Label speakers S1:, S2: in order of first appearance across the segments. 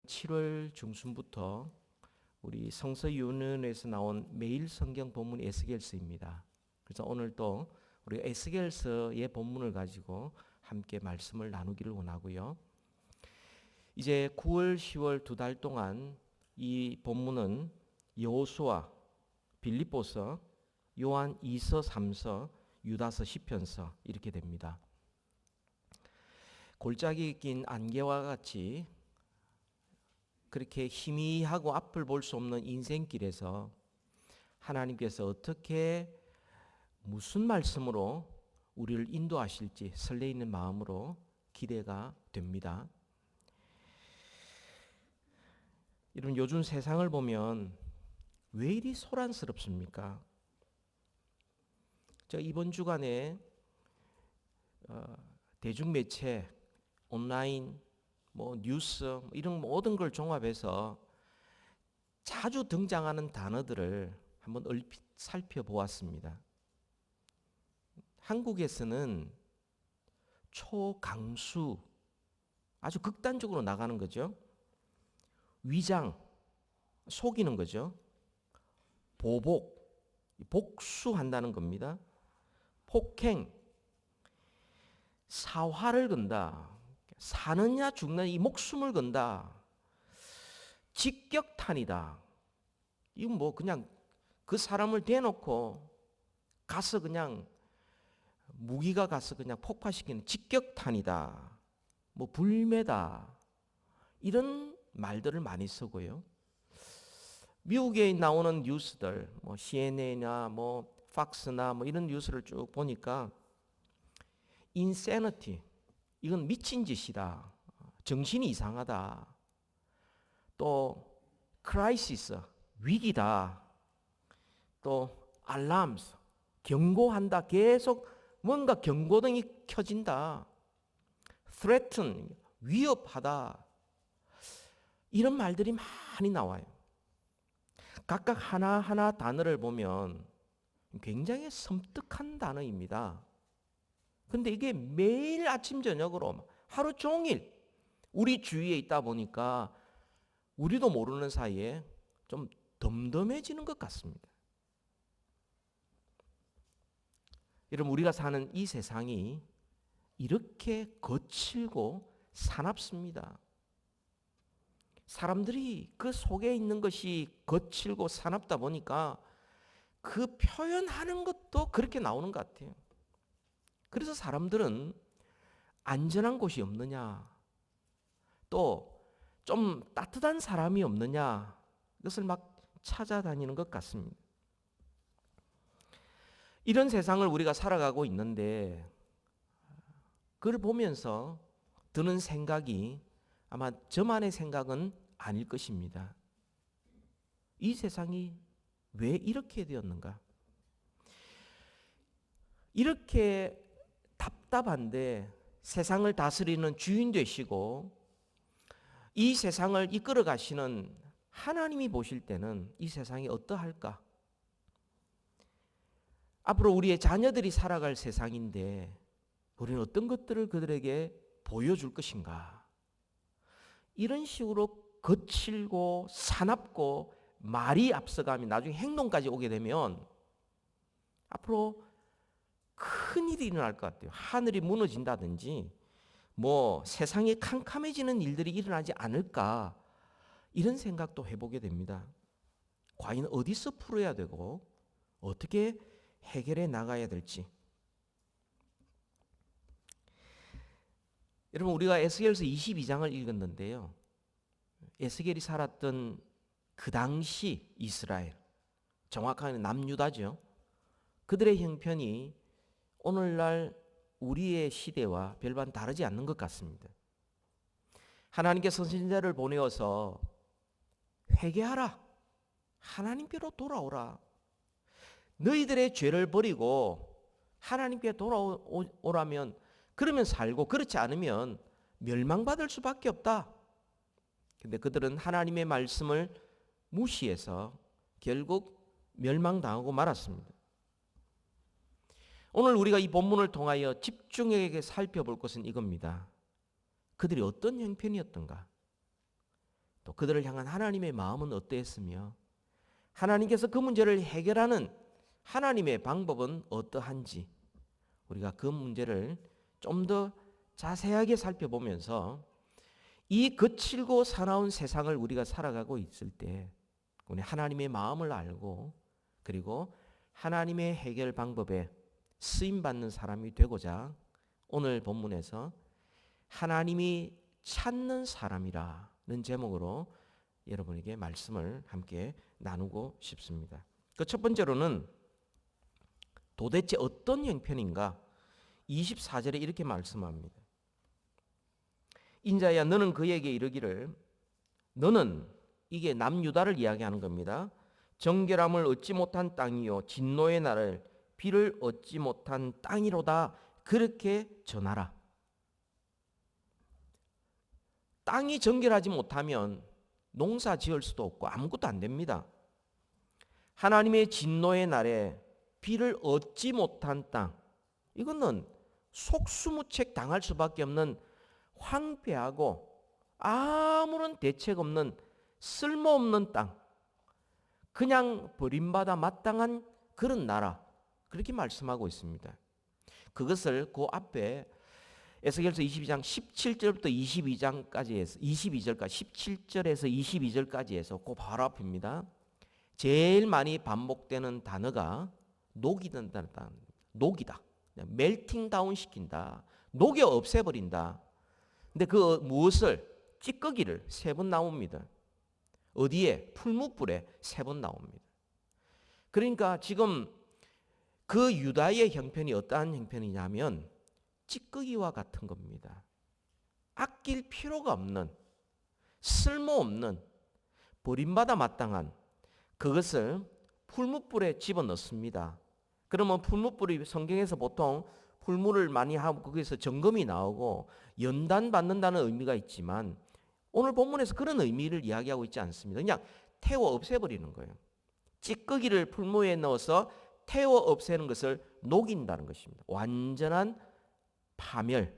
S1: 7월 중순부터 우리 성서윤언에서 나온 매일 성경 본문 에스겔서입니다. 그래서 오늘 또 우리 에스겔서의 본문을 가지고 함께 말씀을 나누기를 원하고요. 이제 9월, 10월 두 달 동안 이 본문은 여호수아, 빌립보서, 요한 2서, 3서, 유다서, 시편서 이렇게 됩니다. 골짜기 낀 안개와 같이 그렇게 희미하고 앞을 볼 수 없는 인생길에서 하나님께서 어떻게 무슨 말씀으로 우리를 인도하실지 설레이는 마음으로 기대가 됩니다. 여러분, 요즘 세상을 보면 왜 이리 소란스럽습니까? 저 이번 주간에 대중매체, 온라인, 뉴스 이런 모든 걸 종합해서 자주 등장하는 단어들을 한번 얼핏 살펴보았습니다. 한국에서는 초강수, 아주 극단적으로 나가는 거죠. 위장, 속이는 거죠. 보복, 복수한다는 겁니다. 폭행, 사활을 건다. 사느냐 죽느냐 이 목숨을 건다. 직격탄이다. 이건 그냥 그 사람을 대놓고 가서 그냥 무기가 가서 그냥 폭파시키는 직격탄이다. 불매다. 이런 말들을 많이 쓰고요. 미국에 나오는 뉴스들, CNN이나 팍스나 이런 뉴스를 쭉 보니까 insanity, 이건 미친 짓이다. 정신이 이상하다. 또 crisis, 위기다. 또 alarms, 경고한다. 계속 뭔가 경고등이 켜진다. threaten, 위협하다. 이런 말들이 많이 나와요. 각각 하나하나 단어를 보면 굉장히 섬뜩한 단어입니다. 근데 이게 매일 아침 저녁으로 하루 종일 우리 주위에 있다 보니까 우리도 모르는 사이에 좀 덤덤해지는 것 같습니다. 여러분, 우리가 사는 이 세상이 이렇게 거칠고 사납습니다. 사람들이 그 속에 있는 것이 거칠고 사납다 보니까 그 표현하는 것도 그렇게 나오는 것 같아요. 그래서 사람들은 안전한 곳이 없느냐, 또 좀 따뜻한 사람이 없느냐, 이것을 막 찾아다니는 것 같습니다. 이런 세상을 우리가 살아가고 있는데 그걸 보면서 드는 생각이 아마 저만의 생각은 아닐 것입니다. 이 세상이 왜 이렇게 되었는가? 이렇게 답답한데 세상을 다스리는 주인 되시고 이 세상을 이끌어 가시는 하나님이 보실 때는 이 세상이 어떠할까? 앞으로 우리의 자녀들이 살아갈 세상인데 우리는 어떤 것들을 그들에게 보여줄 것인가? 이런 식으로 거칠고 사납고 말이 앞서가면 나중에 행동까지 오게 되면 앞으로 큰 일이 일어날 것 같아요. 하늘이 무너진다든지 세상이 캄캄해지는 일들이 일어나지 않을까, 이런 생각도 해보게 됩니다. 과연 어디서 풀어야 되고 어떻게 해결해 나가야 될지. 여러분, 우리가 에스겔서 22장을 읽었는데요. 에스겔이 살았던 그 당시 이스라엘, 정확하게는 남유다죠. 그들의 형편이 오늘날 우리의 시대와 별반 다르지 않는 것 같습니다. 하나님께서 선지자를 보내어서 회개하라. 하나님께로 돌아오라. 너희들의 죄를 버리고 하나님께 돌아오라면 그러면 살고, 그렇지 않으면 멸망받을 수밖에 없다. 근데 그들은 하나님의 말씀을 무시해서 결국 멸망당하고 말았습니다. 오늘 우리가 이 본문을 통하여 집중하게 살펴볼 것은 이겁니다. 그들이 어떤 형편이었던가? 또 그들을 향한 하나님의 마음은 어떠했으며 하나님께서 그 문제를 해결하는 하나님의 방법은 어떠한지 우리가 그 문제를 좀 더 자세하게 살펴보면서 이 거칠고 사나운 세상을 우리가 살아가고 있을 때 우리 하나님의 마음을 알고 그리고 하나님의 해결 방법에 쓰임받는 사람이 되고자 오늘 본문에서 하나님이 찾는 사람이라는 제목으로 여러분에게 말씀을 함께 나누고 싶습니다. 그 첫 번째로는 도대체 어떤 형편인가? 24절에 이렇게 말씀합니다. 인자야 너는 그에게 이르기를 너는 이게 남유다를 이야기하는 겁니다. 정결함을 얻지 못한 땅이요 진노의 날을 비를 얻지 못한 땅이로다 그렇게 전하라. 땅이 정결하지 못하면 농사 지을 수도 없고 아무것도 안 됩니다. 하나님의 진노의 날에 비를 얻지 못한 땅, 이거는 속수무책 당할 수밖에 없는 황폐하고 아무런 대책 없는 쓸모없는 땅, 그냥 버림받아 마땅한 그런 나라, 그렇게 말씀하고 있습니다. 그것을 그 앞에 에스겔서 22장 17절부터 22절까지 17절에서 22절까지 해서 그 바로 앞입니다. 제일 많이 반복되는 단어가 녹이다는 단어, 녹이다. 멜팅 다운 시킨다. 녹여 없애버린다. 근데 그 무엇을? 찌꺼기를 3번 나옵니다. 어디에? 풀무불에 3번 나옵니다. 그러니까 지금 그 유다의 형편이 어떠한 형편이냐면 찌꺼기와 같은 겁니다. 아낄 필요가 없는, 쓸모없는, 버림받아 마땅한 그것을 풀무불에 집어넣습니다. 그러면 풀무불이 성경에서 보통 풀무를 많이 하고 거기서 점검이 나오고 연단받는다는 의미가 있지만 오늘 본문에서 그런 의미를 이야기하고 있지 않습니다. 그냥 태워 없애버리는 거예요. 찌꺼기를 풀무에 넣어서 태워 없애는 것을 녹인다는 것입니다. 완전한 파멸,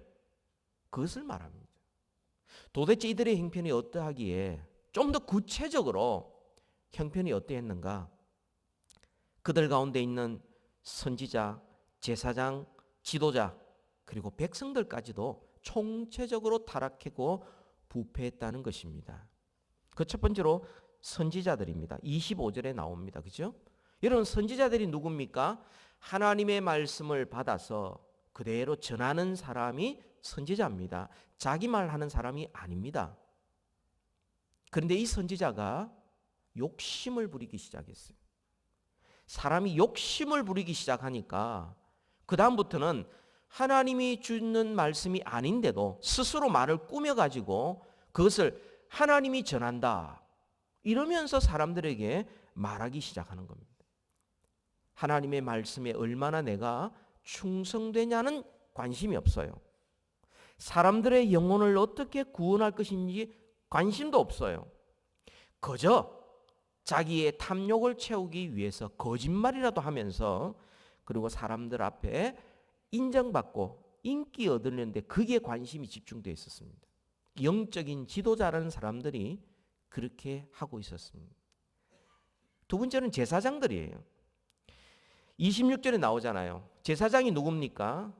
S1: 그것을 말합니다. 도대체 이들의 형편이 어떠하기에 좀 더 구체적으로 형편이 어떠했는가? 그들 가운데 있는 선지자, 제사장, 지도자 그리고 백성들까지도 총체적으로 타락했고 부패했다는 것입니다. 그 첫 번째로 선지자들입니다. 25절에 나옵니다. 그죠? 여러분 선지자들이 누굽니까? 하나님의 말씀을 받아서 그대로 전하는 사람이 선지자입니다. 자기 말 하는 사람이 아닙니다. 그런데 이 선지자가 욕심을 부리기 시작했어요. 사람이 욕심을 부리기 시작하니까 그 다음부터는 하나님이 주는 말씀이 아닌데도 스스로 말을 꾸며가지고 그것을 하나님이 전한다 이러면서 사람들에게 말하기 시작하는 겁니다. 하나님의 말씀에 얼마나 내가 충성되냐는 관심이 없어요. 사람들의 영혼을 어떻게 구원할 것인지 관심도 없어요. 그저 자기의 탐욕을 채우기 위해서 거짓말이라도 하면서 그리고 사람들 앞에 인정받고 인기 얻으려는데 그게 관심이 집중되어 있었습니다. 영적인 지도자라는 사람들이 그렇게 하고 있었습니다. 두 번째는 제사장들이에요. 26절에 나오잖아요. 제사장이 누굽니까?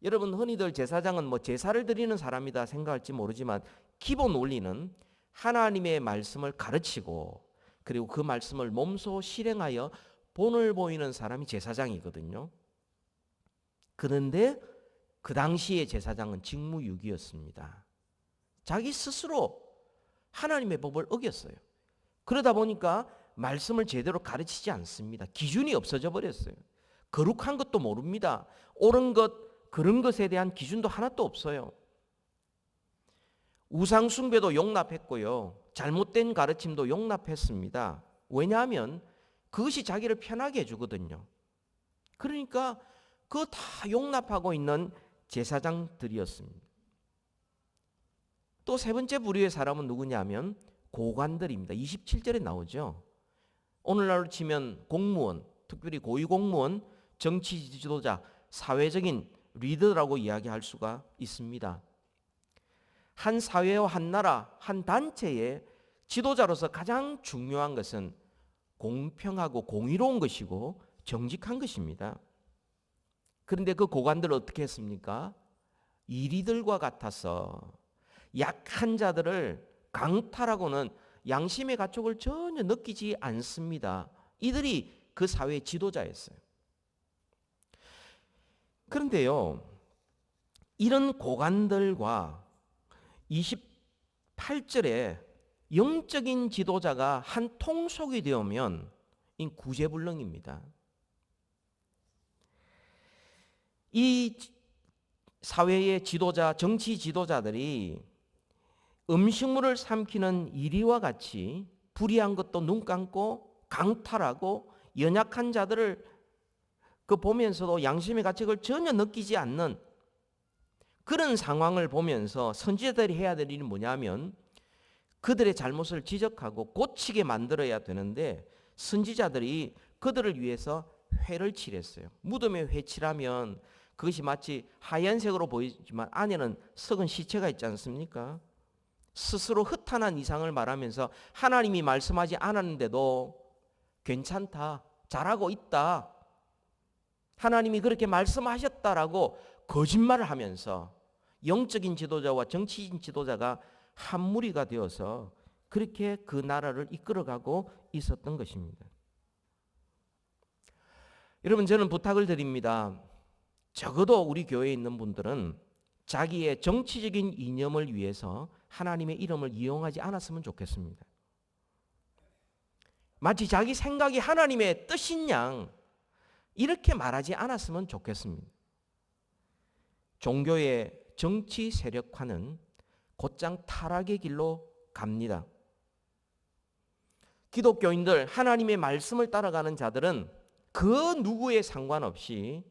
S1: 여러분 흔히들 제사장은 뭐 제사를 드리는 사람이다 생각할지 모르지만 기본 원리는 하나님의 말씀을 가르치고 그리고 그 말씀을 몸소 실행하여 본을 보이는 사람이 제사장이거든요. 그런데 그 당시의 제사장은 직무유기였습니다. 자기 스스로 하나님의 법을 어겼어요. 그러다 보니까 말씀을 제대로 가르치지 않습니다. 기준이 없어져 버렸어요. 거룩한 것도 모릅니다. 옳은 것, 그런 것에 대한 기준도 하나도 없어요. 우상 숭배도 용납했고요. 잘못된 가르침도 용납했습니다. 왜냐하면 그것이 자기를 편하게 해주거든요. 그러니까 그거 다 용납하고 있는 제사장들이었습니다. 또 세 번째 부류의 사람은 누구냐면 고관들입니다. 27절에 나오죠. 오늘날로 치면 공무원, 특별히 고위공무원, 정치 지도자, 사회적인 리더라고 이야기할 수가 있습니다. 한 사회와 한 나라, 한 단체의 지도자로서 가장 중요한 것은 공평하고 공의로운 것이고 정직한 것입니다. 그런데 그 고관들은 어떻게 했습니까? 이리들과 같아서 약한 자들을 강탈하고는 양심의 가책을 전혀 느끼지 않습니다. 이들이 그 사회의 지도자였어요. 그런데요, 이런 고관들과 28절에 영적인 지도자가 한 통속이 되면 구제불능입니다. 이 사회의 지도자, 정치 지도자들이 음식물을 삼키는 이리와 같이 불의한 것도 눈 감고 강탈하고 연약한 자들을 보면서도 양심의 가책을 전혀 느끼지 않는 그런 상황을 보면서 선지자들이 해야 될 일은 뭐냐면 그들의 잘못을 지적하고 고치게 만들어야 되는데 선지자들이 그들을 위해서 회를 칠했어요. 무덤에 회 칠하면 그것이 마치 하얀색으로 보이지만 안에는 썩은 시체가 있지 않습니까? 스스로 허탄한 이상을 말하면서 하나님이 말씀하지 않았는데도 괜찮다, 잘하고 있다, 하나님이 그렇게 말씀하셨다라고 거짓말을 하면서 영적인 지도자와 정치인 지도자가 한 무리가 되어서 그렇게 그 나라를 이끌어가고 있었던 것입니다. 여러분, 저는 부탁을 드립니다. 적어도 우리 교회에 있는 분들은 자기의 정치적인 이념을 위해서 하나님의 이름을 이용하지 않았으면 좋겠습니다. 마치 자기 생각이 하나님의 뜻인 양 이렇게 말하지 않았으면 좋겠습니다. 종교의 정치 세력화는 곧장 타락의 길로 갑니다. 기독교인들, 하나님의 말씀을 따라가는 자들은 그 누구에 상관없이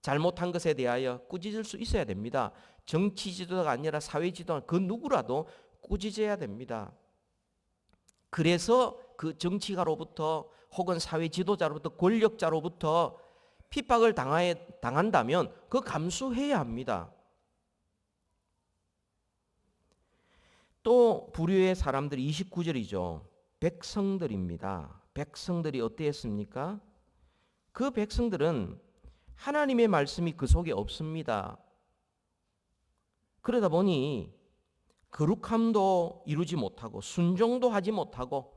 S1: 잘못한 것에 대하여 꾸짖을 수 있어야 됩니다. 정치 지도자가 아니라 사회 지도자 그 누구라도 꾸짖어야 됩니다. 그래서 그 정치가로부터 혹은 사회 지도자로부터 권력자로부터 핍박을 당한다면 그 감수해야 합니다. 또 불의의 사람들이 29절이죠. 백성들입니다. 백성들이 어땠습니까? 그 백성들은 하나님의 말씀이 그 속에 없습니다. 그러다 보니 거룩함도 이루지 못하고 순종도 하지 못하고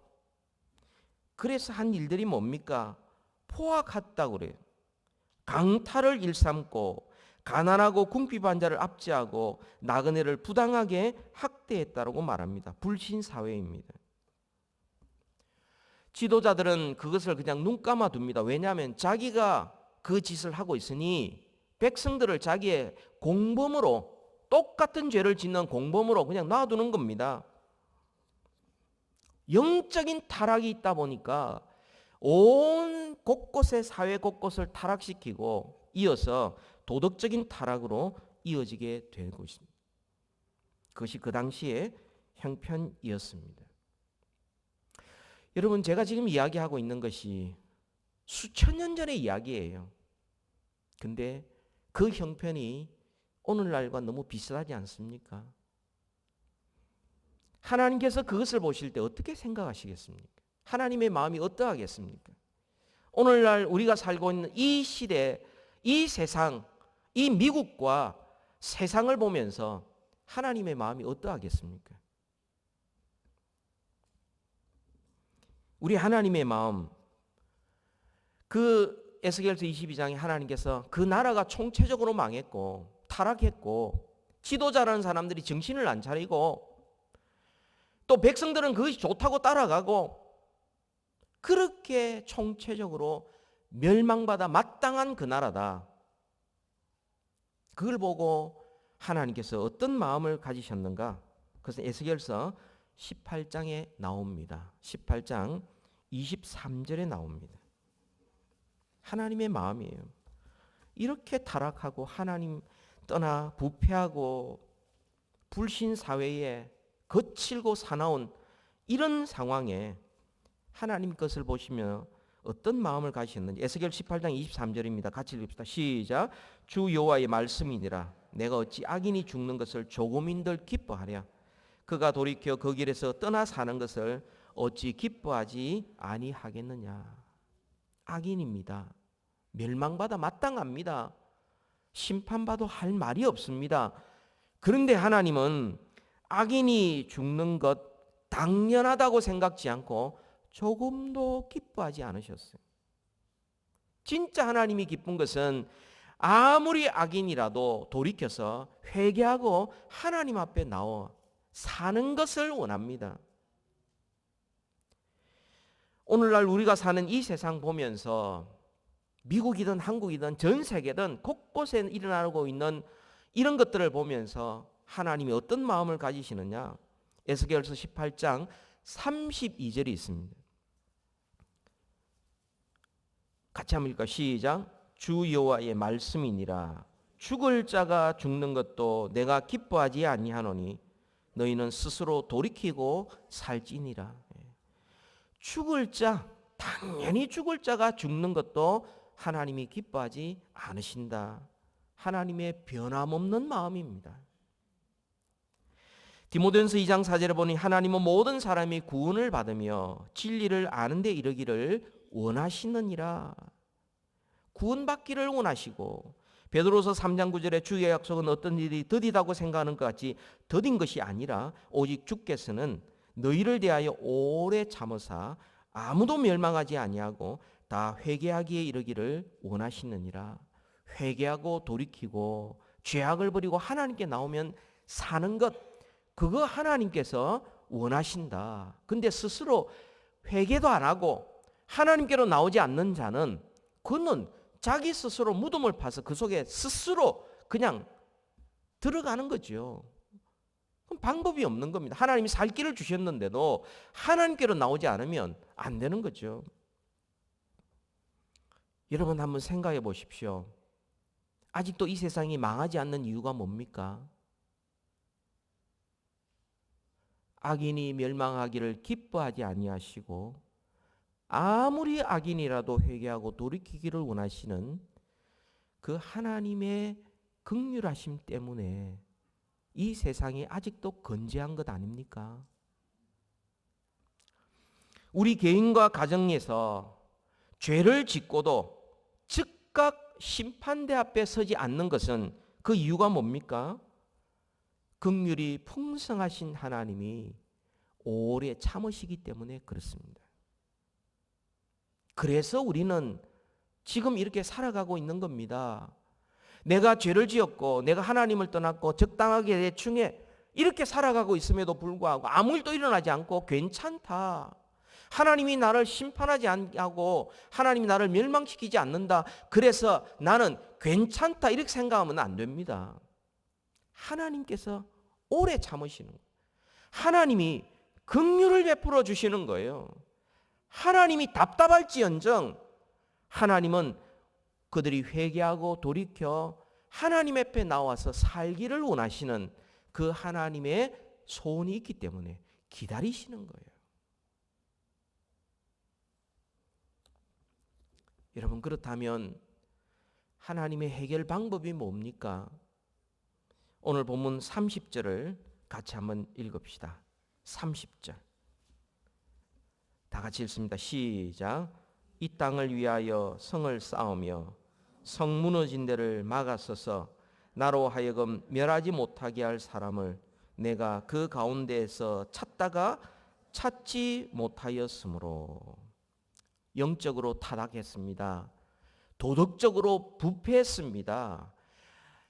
S1: 그래서 한 일들이 뭡니까? 포악했다고 그래요. 강탈을 일삼고 가난하고 궁핍한 자를 압제하고 나그네를 부당하게 학대했다고 말합니다. 불신사회입니다. 지도자들은 그것을 그냥 눈 감아둡니다. 왜냐하면 자기가 그 짓을 하고 있으니 백성들을 자기의 공범으로 똑같은 죄를 짓는 공범으로 그냥 놔두는 겁니다. 영적인 타락이 있다 보니까 온 곳곳의 사회 곳곳을 타락시키고 이어서 도덕적인 타락으로 이어지게 되고 있습니다. 그것이 그 당시의 형편이었습니다. 여러분, 제가 지금 이야기하고 있는 것이 수천 년 전의 이야기예요. 근데 그 형편이 오늘날과 너무 비슷하지 않습니까? 하나님께서 그것을 보실 때 어떻게 생각하시겠습니까? 하나님의 마음이 어떠하겠습니까? 오늘날 우리가 살고 있는 이 시대, 이 세상, 이 미국과 세상을 보면서 하나님의 마음이 어떠하겠습니까? 우리 하나님의 마음, 그 에스겔서 22장에 하나님께서 그 나라가 총체적으로 망했고 타락했고 지도자라는 사람들이 정신을 안 차리고 또 백성들은 그것이 좋다고 따라가고 그렇게 총체적으로 멸망받아 마땅한 그 나라다. 그걸 보고 하나님께서 어떤 마음을 가지셨는가? 그것은 에스겔서 18장에 나옵니다. 18장 23절에 나옵니다. 하나님의 마음이에요. 이렇게 타락하고 하나님 떠나 부패하고 불신 사회에 거칠고 사나운 이런 상황에 하나님 것을 보시며 어떤 마음을 가지셨는지 에스겔 18장 23절입니다. 같이 읽읍시다. 시작. 주 여호와의 말씀이니라. 내가 어찌 악인이 죽는 것을 조금인들 기뻐하랴. 그가 돌이켜 그 길에서 떠나 사는 것을 어찌 기뻐하지 아니하겠느냐. 악인입니다. 멸망받아 마땅합니다. 심판받아 할 말이 없습니다. 그런데 하나님은 악인이 죽는 것 당연하다고 생각지 않고 조금도 기뻐하지 않으셨어요. 진짜 하나님이 기쁜 것은 아무리 악인이라도 돌이켜서 회개하고 하나님 앞에 나와 사는 것을 원합니다. 오늘날 우리가 사는 이 세상 보면서 미국이든 한국이든 전 세계든 곳곳에 일어나고 있는 이런 것들을 보면서 하나님이 어떤 마음을 가지시느냐? 에스겔서 18장 32절이 있습니다. 같이 한번 읽을까요? 시작. 주 여호와의 말씀이니라. 죽을 자가 죽는 것도 내가 기뻐하지 아니하노니 너희는 스스로 돌이키고 살지니라. 죽을 자, 당연히 죽을 자가 죽는 것도 하나님이 기뻐하지 않으신다. 하나님의 변함없는 마음입니다. 디모데전서 2장 4절에 보니 하나님은 모든 사람이 구원을 받으며 진리를 아는 데 이르기를 원하시느니라. 구원받기를 원하시고, 베드로서 3장 9절에 주의 약속은 어떤 일이 더디다고 생각하는 것 같이 더딘 것이 아니라 오직 주께서는 너희를 대하여 오래 참으사 아무도 멸망하지 아니하고 다 회개하기에 이르기를 원하시느니라. 회개하고 돌이키고 죄악을 버리고 하나님께 나오면 사는 것, 그거 하나님께서 원하신다. 근데 스스로 회개도 안 하고 하나님께로 나오지 않는 자는 그는 자기 스스로 무덤을 파서 그 속에 스스로 그냥 들어가는 거죠. 그럼 방법이 없는 겁니다. 하나님이 살 길을 주셨는데도 하나님께로 나오지 않으면 안 되는 거죠. 여러분 한번 생각해 보십시오. 아직도 이 세상이 망하지 않는 이유가 뭡니까? 악인이 멸망하기를 기뻐하지 아니하시고 아무리 악인이라도 회개하고 돌이키기를 원하시는 그 하나님의 긍휼하심 때문에 이 세상이 아직도 건재한 것 아닙니까? 우리 개인과 가정에서 죄를 짓고도 즉각 심판대 앞에 서지 않는 것은 그 이유가 뭡니까? 긍휼이 풍성하신 하나님이 오래 참으시기 때문에 그렇습니다. 그래서 우리는 지금 이렇게 살아가고 있는 겁니다. 내가 죄를 지었고 내가 하나님을 떠났고 적당하게 대충해 이렇게 살아가고 있음에도 불구하고 아무 일도 일어나지 않고 괜찮다. 하나님이 나를 심판하지 않고 하나님이 나를 멸망시키지 않는다. 그래서 나는 괜찮다 이렇게 생각하면 안 됩니다. 하나님께서 오래 참으시는 거예요. 하나님이 긍휼을 베풀어 주시는 거예요. 하나님이 답답할지언정 하나님은 그들이 회개하고 돌이켜 하나님 앞에 나와서 살기를 원하시는 그 하나님의 소원이 있기 때문에 기다리시는 거예요. 여러분 그렇다면 하나님의 해결 방법이 뭡니까? 오늘 본문 30절을 같이 한번 읽읍시다. 30절. 다 같이 읽습니다. 시작. 이 땅을 위하여 성을 쌓으며 성 무너진 데를 막아서서 나로 하여금 멸하지 못하게 할 사람을 내가 그 가운데에서 찾다가 찾지 못하였으므로. 영적으로 타락했습니다. 도덕적으로 부패했습니다.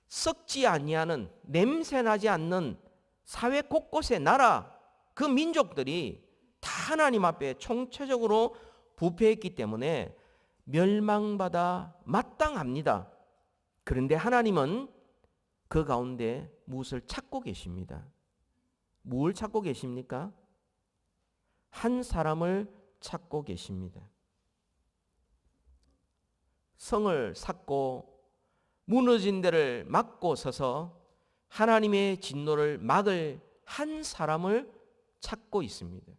S1: 썩지 아니하는 냄새나지 않는 사회 곳곳의 나라 그 민족들이 다 하나님 앞에 총체적으로 부패했기 때문에 멸망받아 마땅합니다. 그런데 하나님은 그 가운데 무엇을 찾고 계십니다. 뭘 찾고 계십니까? 한 사람을 찾고 계십니다. 성을 쌓고 무너진 데를 막고 서서 하나님의 진노를 막을 한 사람을 찾고 있습니다.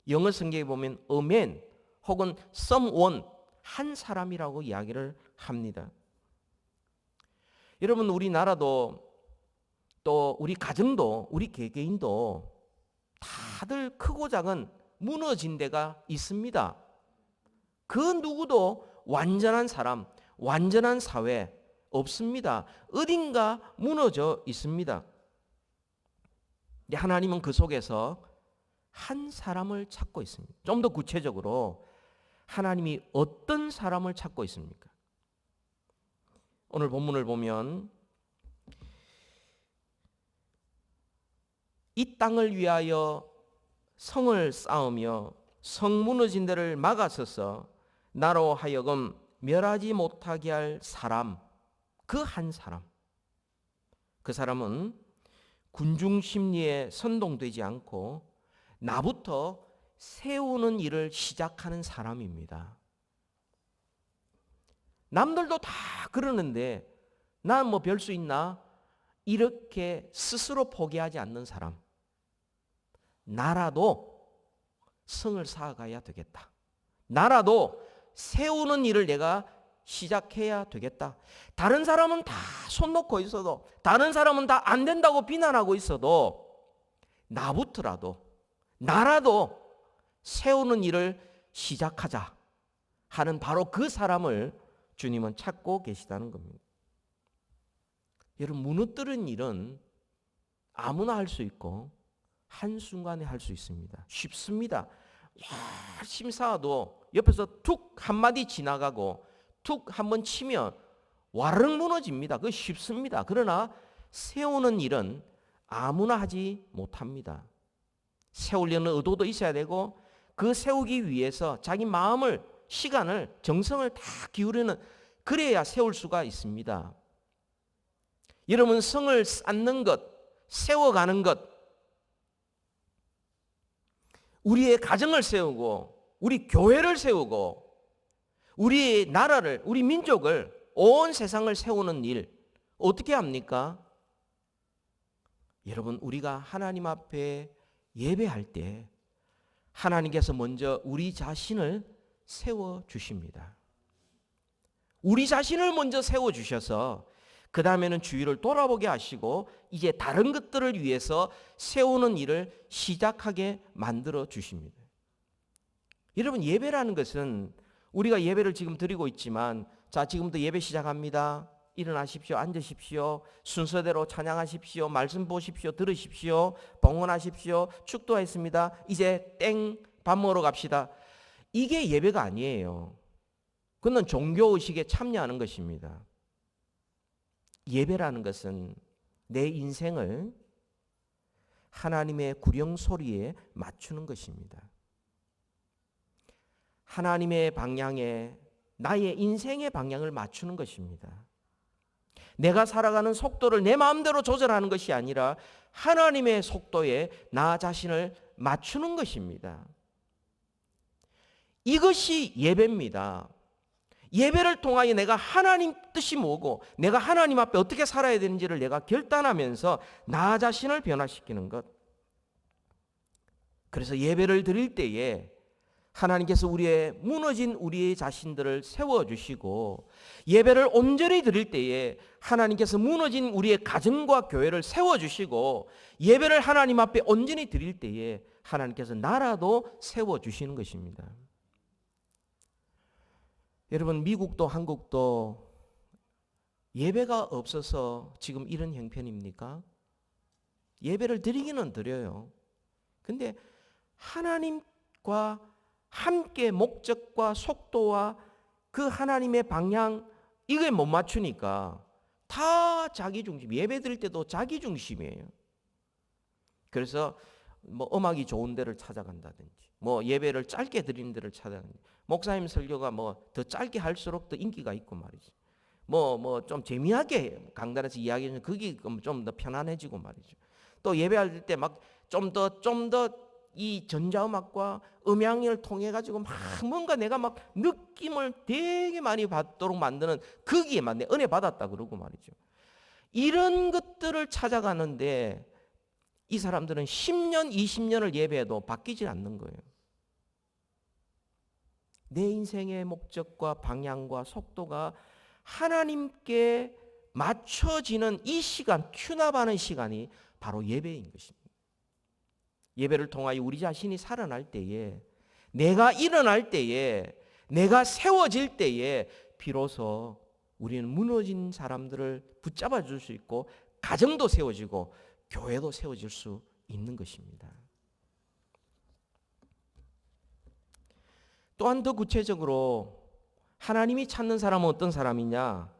S1: 영어 성경에 보면 a man 혹은 someone, 한 사람이라고 이야기를 합니다. 여러분 우리나라도 또 우리 가정도 우리 개개인도 다들 크고 작은 무너진 데가 있습니다. 그 누구도 완전한 사람, 완전한 사회 없습니다. 어딘가 무너져 있습니다. 하나님은 그 속에서 한 사람을 찾고 있습니다. 좀 더 구체적으로 하나님이 어떤 사람을 찾고 있습니까? 오늘 본문을 보면 이 땅을 위하여 성을 쌓으며 성 무너진 데를 막아서서 나로 하여금 멸하지 못하게 할 사람, 그 한 사람. 그 사람은 군중 심리에 선동되지 않고 나부터 세우는 일을 시작하는 사람입니다. 남들도 다 그러는데 난 뭐 별 수 있나? 이렇게 스스로 포기하지 않는 사람. 나라도 성을 쌓아가야 되겠다. 나라도 세우는 일을 내가 시작해야 되겠다. 다른 사람은 다 손 놓고 있어도, 다른 사람은 다 안 된다고 비난하고 있어도 나부터라도, 나라도 세우는 일을 시작하자 하는 바로 그 사람을 주님은 찾고 계시다는 겁니다. 여러분, 무너뜨린 일은 아무나 할 수 있고 한순간에 할 수 있습니다. 쉽습니다. 열심히 쌓아도 옆에서 툭 한마디 지나가고 툭 한번 치면 와르르 무너집니다. 그거 쉽습니다. 그러나 세우는 일은 아무나 하지 못합니다. 세우려는 의도도 있어야 되고 그 세우기 위해서 자기 마음을, 시간을, 정성을 다 기울이는, 그래야 세울 수가 있습니다. 여러분, 성을 쌓는 것, 세워가는 것, 우리의 가정을 세우고 우리 교회를 세우고 우리 나라를, 우리 민족을, 온 세상을 세우는 일 어떻게 합니까? 여러분, 우리가 하나님 앞에 예배할 때 하나님께서 먼저 우리 자신을 세워주십니다. 우리 자신을 먼저 세워주셔서 그 다음에는 주위를 돌아보게 하시고 이제 다른 것들을 위해서 세우는 일을 시작하게 만들어 주십니다. 여러분, 예배라는 것은 우리가 예배를 지금 드리고 있지만, 자, 지금부터 예배 시작합니다. 일어나십시오. 앉으십시오. 순서대로 찬양하십시오. 말씀 보십시오. 들으십시오. 봉헌하십시오. 축도했습니다. 이제 땡, 밥 먹으러 갑시다. 이게 예배가 아니에요. 그건 종교의식에 참여하는 것입니다. 예배라는 것은 내 인생을 하나님의 구령소리에 맞추는 것입니다. 하나님의 방향에 나의 인생의 방향을 맞추는 것입니다. 내가 살아가는 속도를 내 마음대로 조절하는 것이 아니라 하나님의 속도에 나 자신을 맞추는 것입니다. 이것이 예배입니다. 예배를 통하여 내가 하나님 뜻이 뭐고 내가 하나님 앞에 어떻게 살아야 되는지를 내가 결단하면서 나 자신을 변화시키는 것. 그래서 예배를 드릴 때에 하나님께서 우리의 무너진 우리의 자신들을 세워주시고, 예배를 온전히 드릴 때에 하나님께서 무너진 우리의 가정과 교회를 세워주시고, 예배를 하나님 앞에 온전히 드릴 때에 하나님께서 나라도 세워주시는 것입니다. 여러분, 미국도 한국도 예배가 없어서 지금 이런 형편입니까? 예배를 드리기는 드려요. 근데 하나님과 함께 목적과 속도와 그 하나님의 방향, 이게 못 맞추니까 다 자기 중심, 예배 드릴 때도 자기 중심이에요. 그래서 뭐 음악이 좋은 데를 찾아간다든지, 뭐 예배를 짧게 드리는 데를 찾아간다든지, 목사님 설교가 뭐 더 짧게 할수록 더 인기가 있고 말이지. 뭐 좀 재미하게 강단에서 이야기하면 그게 좀 더 편안해지고 말이죠. 또 예배할 때 막 좀 더 이 전자음악과 음향을 통해 가지고 막 뭔가 내가 막 느낌을 되게 많이 받도록 만드는, 거기에만 내 은혜 받았다 그러고 말이죠. 이런 것들을 찾아가는데 이 사람들은 10년, 20년을 예배해도 바뀌지 않는 거예요. 내 인생의 목적과 방향과 속도가 하나님께 맞춰지는 이 시간, 큐납하는 시간이 바로 예배인 것입니다. 예배를 통하여 우리 자신이 살아날 때에, 내가 일어날 때에, 내가 세워질 때에 비로소 우리는 무너진 사람들을 붙잡아 줄 수 있고 가정도 세워지고 교회도 세워질 수 있는 것입니다. 또한 더 구체적으로 하나님이 찾는 사람은 어떤 사람이냐?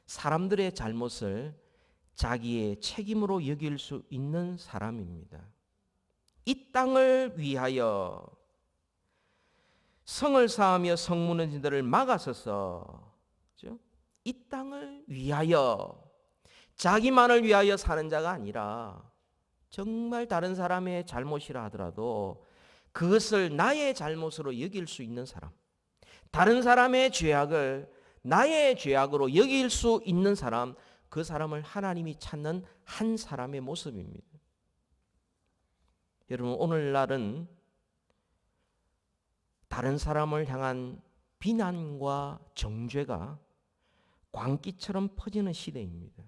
S1: 사람들의 잘못을 자기의 책임으로 여길 수 있는 사람입니다. 이 땅을 위하여 성을 쌓으며 성 무너진 데를 막아서서 이 땅을 위하여 자기만을 위하여 사는 자가 아니라 정말 다른 사람의 잘못이라 하더라도 그것을 나의 잘못으로 여길 수 있는 사람, 다른 사람의 죄악을 나의 죄악으로 여길 수 있는 사람, 그 사람을 하나님이 찾는 한 사람의 모습입니다. 여러분, 오늘날은 다른 사람을 향한 비난과 정죄가 광기처럼 퍼지는 시대입니다.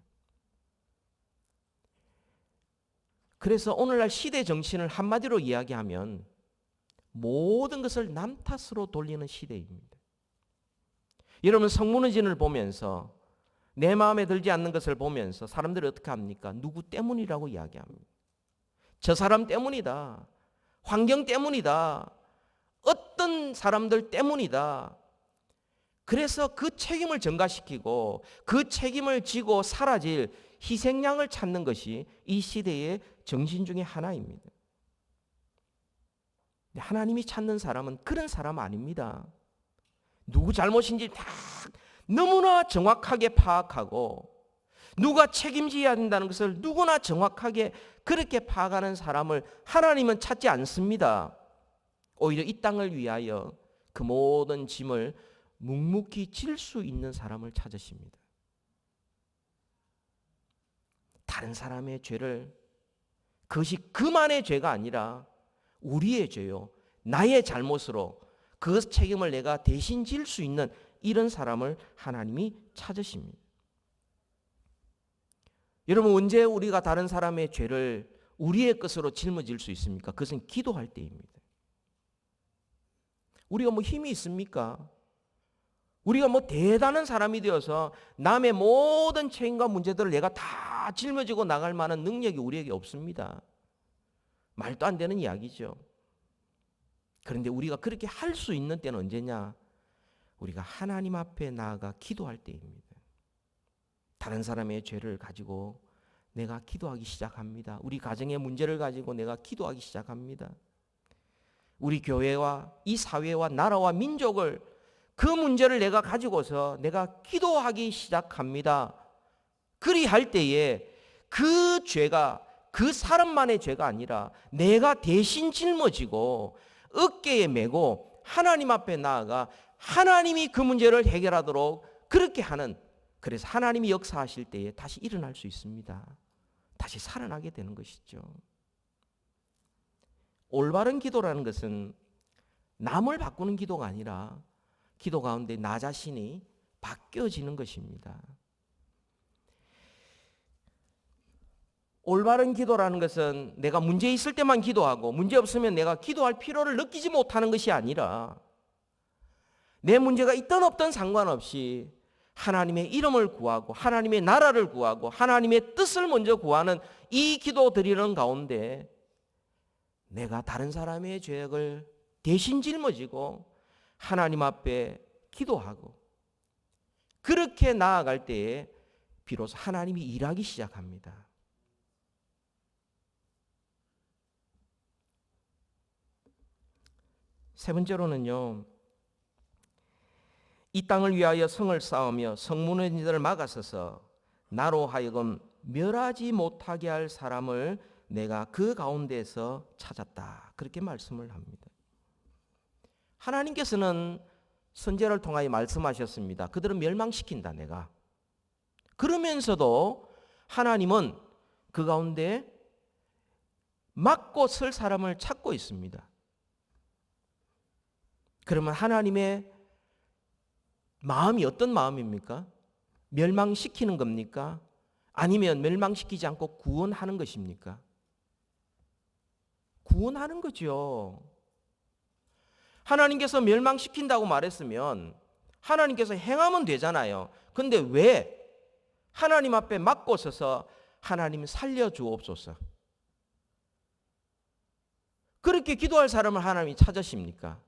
S1: 그래서 오늘날 시대 정신을 한마디로 이야기하면 모든 것을 남 탓으로 돌리는 시대입니다. 여러분, 성문의진을 보면서 내 마음에 들지 않는 것을 보면서 사람들이 어떻게 합니까? 누구 때문이라고 이야기합니다. 저 사람 때문이다. 환경 때문이다. 어떤 사람들 때문이다. 그래서 그 책임을 전가시키고 그 책임을 지고 사라질 희생양을 찾는 것이 이 시대의 정신 중에 하나입니다. 하나님이 찾는 사람은 그런 사람 아닙니다. 누구 잘못인지 다 너무나 정확하게 파악하고 누가 책임져야 된다는 것을 누구나 정확하게 그렇게 파악하는 사람을 하나님은 찾지 않습니다. 오히려 이 땅을 위하여 그 모든 짐을 묵묵히 질 수 있는 사람을 찾으십니다. 다른 사람의 죄를, 그것이 그만의 죄가 아니라 우리의 죄요, 나의 잘못으로 그 책임을 내가 대신 질 수 있는 이런 사람을 하나님이 찾으십니다. 여러분, 언제 우리가 다른 사람의 죄를 우리의 것으로 짊어질 수 있습니까? 그것은 기도할 때입니다. 우리가 뭐 힘이 있습니까? 우리가 뭐 대단한 사람이 되어서 남의 모든 책임과 문제들을 내가 다 짊어지고 나갈 만한 능력이 우리에게 없습니다. 말도 안 되는 이야기죠. 그런데 우리가 그렇게 할 수 있는 때는 언제냐? 우리가 하나님 앞에 나아가 기도할 때입니다. 다른 사람의 죄를 가지고 내가 기도하기 시작합니다. 우리 가정의 문제를 가지고 내가 기도하기 시작합니다. 우리 교회와 이 사회와 나라와 민족을, 그 문제를 내가 가지고서 내가 기도하기 시작합니다. 그리할 때에 그 죄가 그 사람만의 죄가 아니라 내가 대신 짊어지고 어깨에 메고 하나님 앞에 나아가 하나님이 그 문제를 해결하도록 그렇게 하는, 그래서 하나님이 역사하실 때에 다시 일어날 수 있습니다. 다시 살아나게 되는 것이죠. 올바른 기도라는 것은 남을 바꾸는 기도가 아니라 기도 가운데 나 자신이 바뀌어지는 것입니다. 올바른 기도라는 것은 내가 문제 있을 때만 기도하고 문제 없으면 내가 기도할 필요를 느끼지 못하는 것이 아니라 내 문제가 있든 없든 상관없이 하나님의 이름을 구하고 하나님의 나라를 구하고 하나님의 뜻을 먼저 구하는 이 기도 드리는 가운데 내가 다른 사람의 죄악을 대신 짊어지고 하나님 앞에 기도하고 그렇게 나아갈 때에 비로소 하나님이 일하기 시작합니다. 세 번째로는요, 이 땅을 위하여 성을 쌓으며 성문의 일을 막아서서 나로 하여금 멸하지 못하게 할 사람을 내가 그 가운데서 찾았다. 그렇게 말씀을 합니다. 하나님께서는 선지자를 통하여 말씀하셨습니다. 그들은 멸망시킨다, 내가. 그러면서도 하나님은 그 가운데 막고 설 사람을 찾고 있습니다. 그러면 하나님의 마음이 어떤 마음입니까? 멸망시키는 겁니까? 아니면 멸망시키지 않고 구원하는 것입니까? 구원하는 거죠. 하나님께서 멸망시킨다고 말했으면 하나님께서 행하면 되잖아요. 근데 왜 하나님 앞에 막고 서서 하나님 살려주옵소서, 그렇게 기도할 사람을 하나님이 찾으십니까?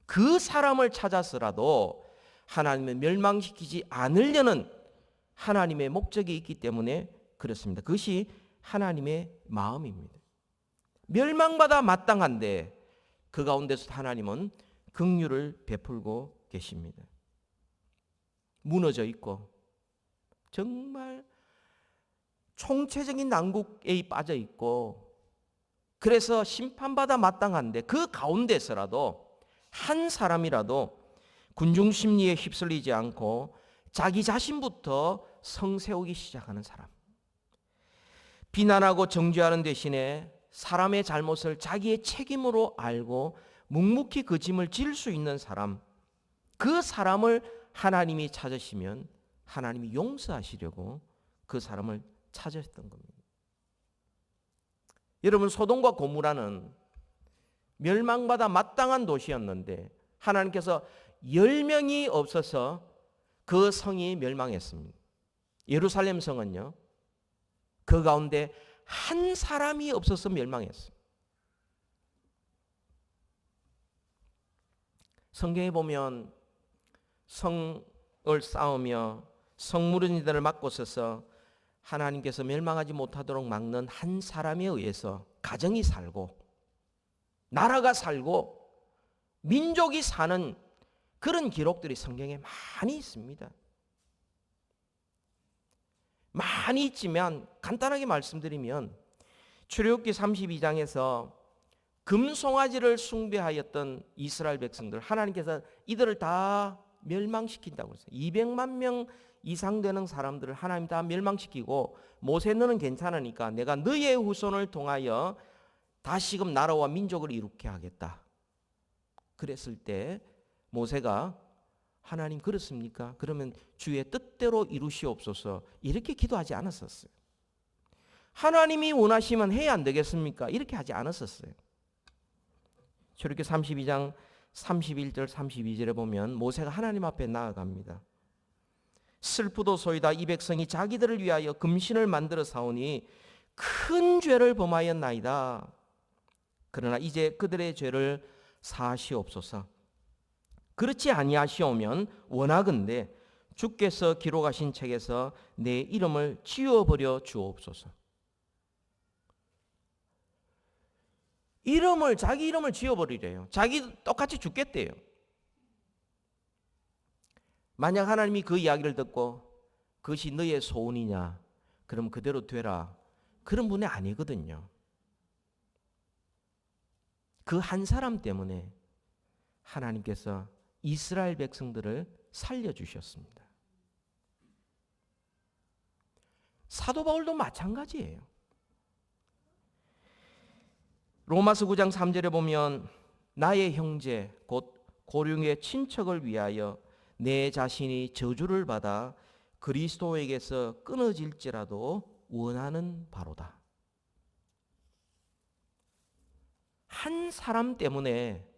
S1: 그 사람을 찾아서라도 하나님을 멸망시키지 않으려는 하나님의 목적이 있기 때문에 그렇습니다. 그것이 하나님의 마음입니다. 멸망받아 마땅한데 그 가운데서 하나님은 긍휼을 베풀고 계십니다. 무너져 있고 정말 총체적인 난국에 빠져 있고, 그래서 심판받아 마땅한데 그 가운데서라도 한 사람이라도 군중심리에 휩쓸리지 않고 자기 자신부터 성세우기 시작하는 사람, 비난하고 정죄하는 대신에 사람의 잘못을 자기의 책임으로 알고 묵묵히 그 짐을 질 수 있는 사람, 그 사람을 하나님이 찾으시면 하나님이 용서하시려고 그 사람을 찾으셨던 겁니다. 여러분, 소돔과 고모라는 멸망받아 마땅한 도시였는데 하나님께서 10명이 없어서 그 성이 멸망했습니다. 예루살렘 성은요, 그 가운데 한 사람이 없어서 멸망했어요. 성경에 보면 성을 쌓으며 성무르니들을 막고 서서 하나님께서 멸망하지 못하도록 막는 한 사람에 의해서 가정이 살고 나라가 살고 민족이 사는 그런 기록들이 성경에 많이 있습니다. 많이 있지만 간단하게 말씀드리면 출애굽기 32장에서 금송아지를 숭배하였던 이스라엘 백성들, 하나님께서 이들을 다 멸망시킨다고 했어요. 200만 명 이상 되는 사람들을 하나님 다 멸망시키고, 모세 너는 괜찮으니까 내가 너의 후손을 통하여 다시금 나라와 민족을 이루게 하겠다. 그랬을 때 모세가 하나님 그렇습니까? 그러면 주의 뜻대로 이루시옵소서, 이렇게 기도하지 않았었어요. 하나님이 원하시면 해야 안 되겠습니까? 이렇게 하지 않았었어요. 출애굽기 32장 31절 32절에 보면 모세가 하나님 앞에 나아갑니다. 슬프도소이다. 이 백성이 자기들을 위하여 금신을 만들어 사오니 큰 죄를 범하였나이다. 그러나 이제 그들의 죄를 사하시옵소서. 그렇지 아니하시오면 원하건대 주께서 기록하신 책에서 내 이름을 지워버려 주옵소서. 자기 이름을 지워버리래요. 자기 똑같이 죽겠대요. 만약 하나님이 그 이야기를 듣고 그것이 너의 소원이냐, 그럼 그대로 되라, 그런 분이 아니거든요. 그 한 사람 때문에 하나님께서 이스라엘 백성들을 살려주셨습니다. 사도 바울도 마찬가지예요. 로마서 9장 3절에 보면 나의 형제 곧 고령의 친척을 위하여 내 자신이 저주를 받아 그리스도에게서 끊어질지라도 원하는 바로다. 한 사람 때문에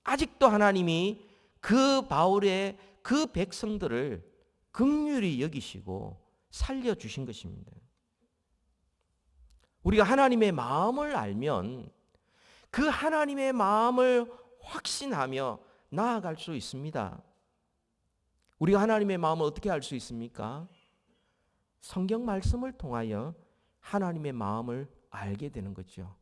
S1: 아직도 하나님이 그 바울의 그 백성들을 긍휼히 여기시고 살려주신 것입니다. 우리가 하나님의 마음을 알면 그 하나님의 마음을 확신하며 나아갈 수 있습니다. 우리가 하나님의 마음을 어떻게 알 수 있습니까? 성경 말씀을 통하여 하나님의 마음을 알게 되는 거죠.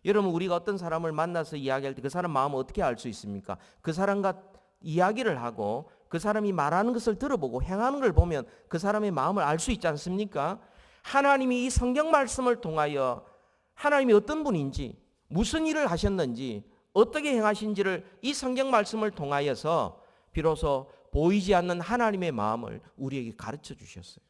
S1: 여러분, 우리가 어떤 사람을 만나서 이야기할 때 그 사람 마음을 어떻게 알 수 있습니까? 그 사람과 이야기를 하고 그 사람이 말하는 것을 들어보고 행하는 걸 보면 그 사람의 마음을 알 수 있지 않습니까? 하나님이 이 성경 말씀을 통하여 하나님이 어떤 분인지, 무슨 일을 하셨는지, 어떻게 행하신지를 이 성경 말씀을 통하여서 비로소 보이지 않는 하나님의 마음을 우리에게 가르쳐 주셨어요.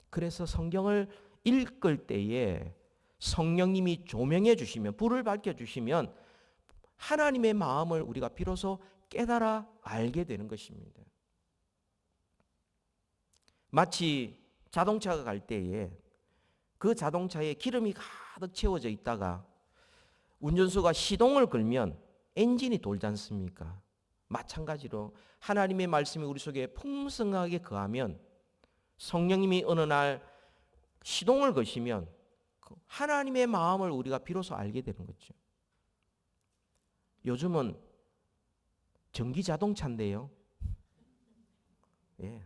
S1: 그래서 성경을 읽을 때에 성령님이 조명해 주시면, 불을 밝혀 주시면 하나님의 마음을 우리가 비로소 깨달아 알게 되는 것입니다. 마치 자동차가 갈 때에 그 자동차에 기름이 가득 채워져 있다가 운전수가 시동을 걸면 엔진이 돌지 않습니까? 마찬가지로 하나님의 말씀이 우리 속에 풍성하게 거하면 성령님이 어느 날 시동을 거시면 하나님의 마음을 우리가 비로소 알게 되는 거죠. 요즘은 전기 자동차인데요. 예.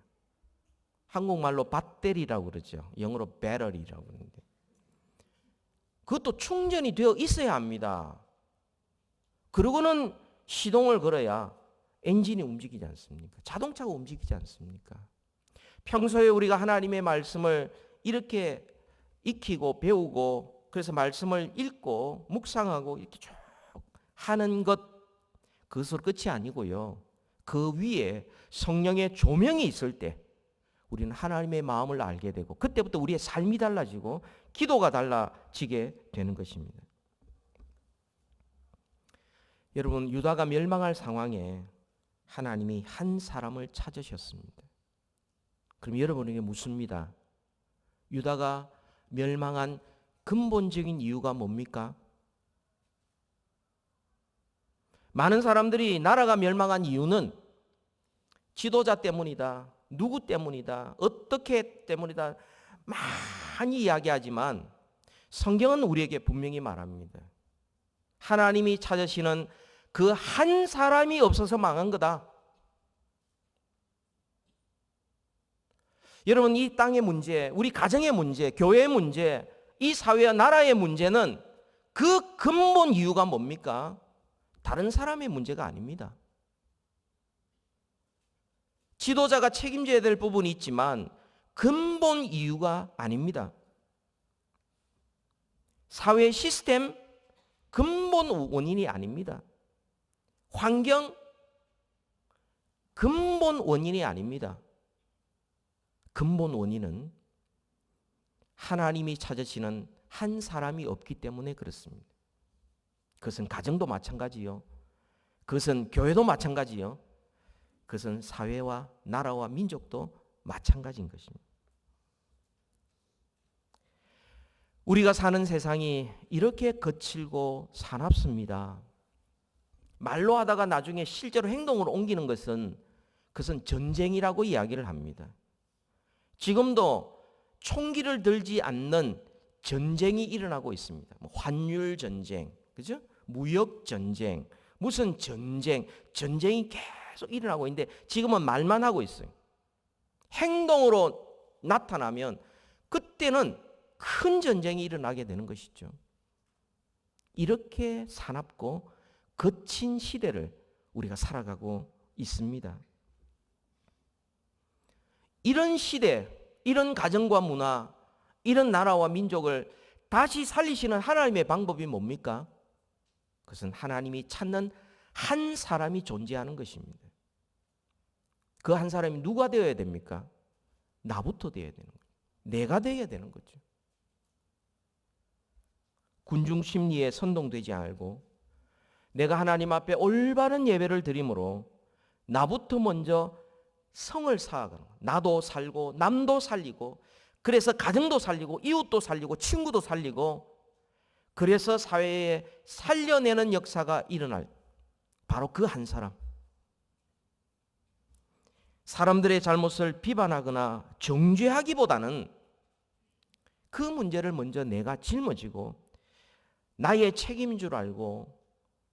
S1: 한국말로 배터리라고 그러죠. 영어로 배터리라고 그러는데. 그것도 충전이 되어 있어야 합니다. 그러고는 시동을 걸어야 엔진이 움직이지 않습니까? 자동차가 움직이지 않습니까? 평소에 우리가 하나님의 말씀을 이렇게 익히고 배우고 그래서 말씀을 읽고 묵상하고 이렇게 쭉 하는 것 그것으로 끝이 아니고요. 그 위에 성령의 조명이 있을 때 우리는 하나님의 마음을 알게 되고 그때부터 우리의 삶이 달라지고 기도가 달라지게 되는 것입니다. 여러분, 유다가 멸망할 상황에 하나님이 한 사람을 찾으셨습니다. 그럼 여러분에게 묻습니다. 유다가 멸망한 근본적인 이유가 뭡니까? 많은 사람들이 나라가 멸망한 이유는 지도자 때문이다, 누구 때문이다, 어떻게 때문이다 많이 이야기하지만 성경은 우리에게 분명히 말합니다. 하나님이 찾으시는 그 한 사람이 없어서 망한 거다. 여러분, 이 땅의 문제, 우리 가정의 문제, 교회의 문제, 이 사회와 나라의 문제는 그 근본 이유가 뭡니까? 다른 사람의 문제가 아닙니다. 지도자가 책임져야 될 부분이 있지만 근본 이유가 아닙니다. 사회 시스템 근본 원인이 아닙니다. 환경 근본 원인이 아닙니다. 근본 원인은 하나님이 찾으시는 한 사람이 없기 때문에 그렇습니다. 그것은 가정도 마찬가지요. 그것은 교회도 마찬가지요. 그것은 사회와 나라와 민족도 마찬가지인 것입니다. 우리가 사는 세상이 이렇게 거칠고 사납습니다. 말로 하다가 나중에 실제로 행동으로 옮기는 것은 그것은 전쟁이라고 이야기를 합니다. 지금도 총기를 들지 않는 전쟁이 일어나고 있습니다. 환율 전쟁, 그죠? 무역 전쟁, 무슨 전쟁, 전쟁이 계속 일어나고 있는데 지금은 말만 하고 있어요. 행동으로 나타나면 그때는 큰 전쟁이 일어나게 되는 것이죠. 이렇게 사납고 거친 시대를 우리가 살아가고 있습니다. 이런 시대, 이런 가정과 문화, 이런 나라와 민족을 다시 살리시는 하나님의 방법이 뭡니까? 그것은 하나님이 찾는 한 사람이 존재하는 것입니다. 그 한 사람이 누가 되어야 됩니까? 나부터 되어야 되는 거죠. 내가 되어야 되는 거죠. 군중 심리에 선동되지 않고 내가 하나님 앞에 올바른 예배를 드림으로 나부터 먼저 성을 쌓아가는 거예요. 나도 살고 남도 살리고 그래서 가정도 살리고 이웃도 살리고 친구도 살리고 그래서 사회에 살려내는 역사가 일어날 바로 그 한 사람. 사람들의 잘못을 비판하거나 정죄하기보다는 그 문제를 먼저 내가 짊어지고 나의 책임인 줄 알고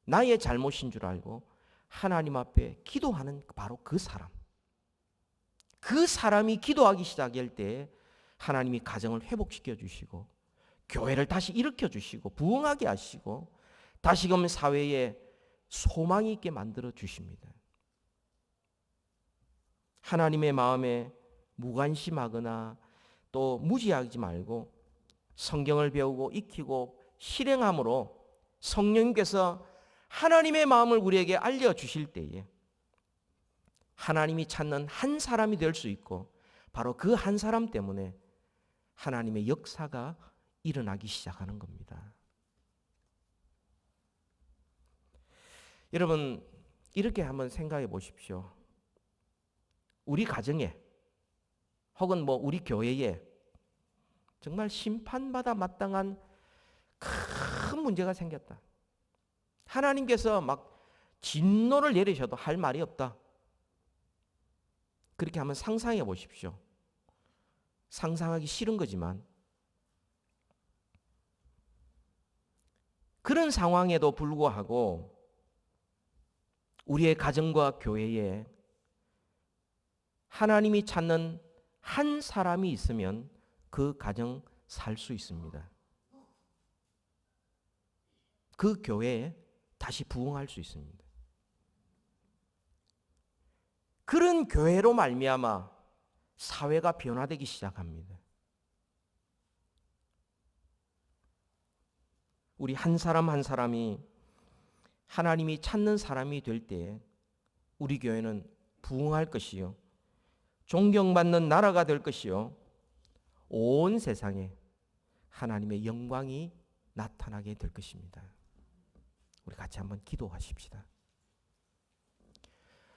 S1: 나의 잘못인 줄 알고 하나님 앞에 기도하는 바로 그 사람. 그 사람이 기도하기 시작할 때 하나님이 가정을 회복시켜 주시고 교회를 다시 일으켜 주시고 부흥하게 하시고 다시금 사회에 소망이 있게 만들어 주십니다. 하나님의 마음에 무관심하거나 또 무지하지 말고 성경을 배우고 익히고 실행함으로 성령님께서 하나님의 마음을 우리에게 알려주실 때에 하나님이 찾는 한 사람이 될 수 있고 바로 그 한 사람 때문에 하나님의 역사가 일어나기 시작하는 겁니다. 여러분, 이렇게 한번 생각해 보십시오. 우리 가정에 혹은 우리 교회에 정말 심판받아 마땅한 큰 문제가 생겼다. 하나님께서 막 진노를 내리셔도 할 말이 없다. 그렇게 한번 상상해 보십시오. 상상하기 싫은 거지만 그런 상황에도 불구하고 우리의 가정과 교회에 하나님이 찾는 한 사람이 있으면 그 가정 살 수 있습니다. 그 교회에 다시 부흥할 수 있습니다. 그런 교회로 말미암아 사회가 변화되기 시작합니다. 우리 한 사람 한 사람이 하나님이 찾는 사람이 될 때에 우리 교회는 부흥할 것이요, 존경받는 나라가 될 것이요, 온 세상에 하나님의 영광이 나타나게 될 것입니다. 우리 같이 한번 기도하십시다.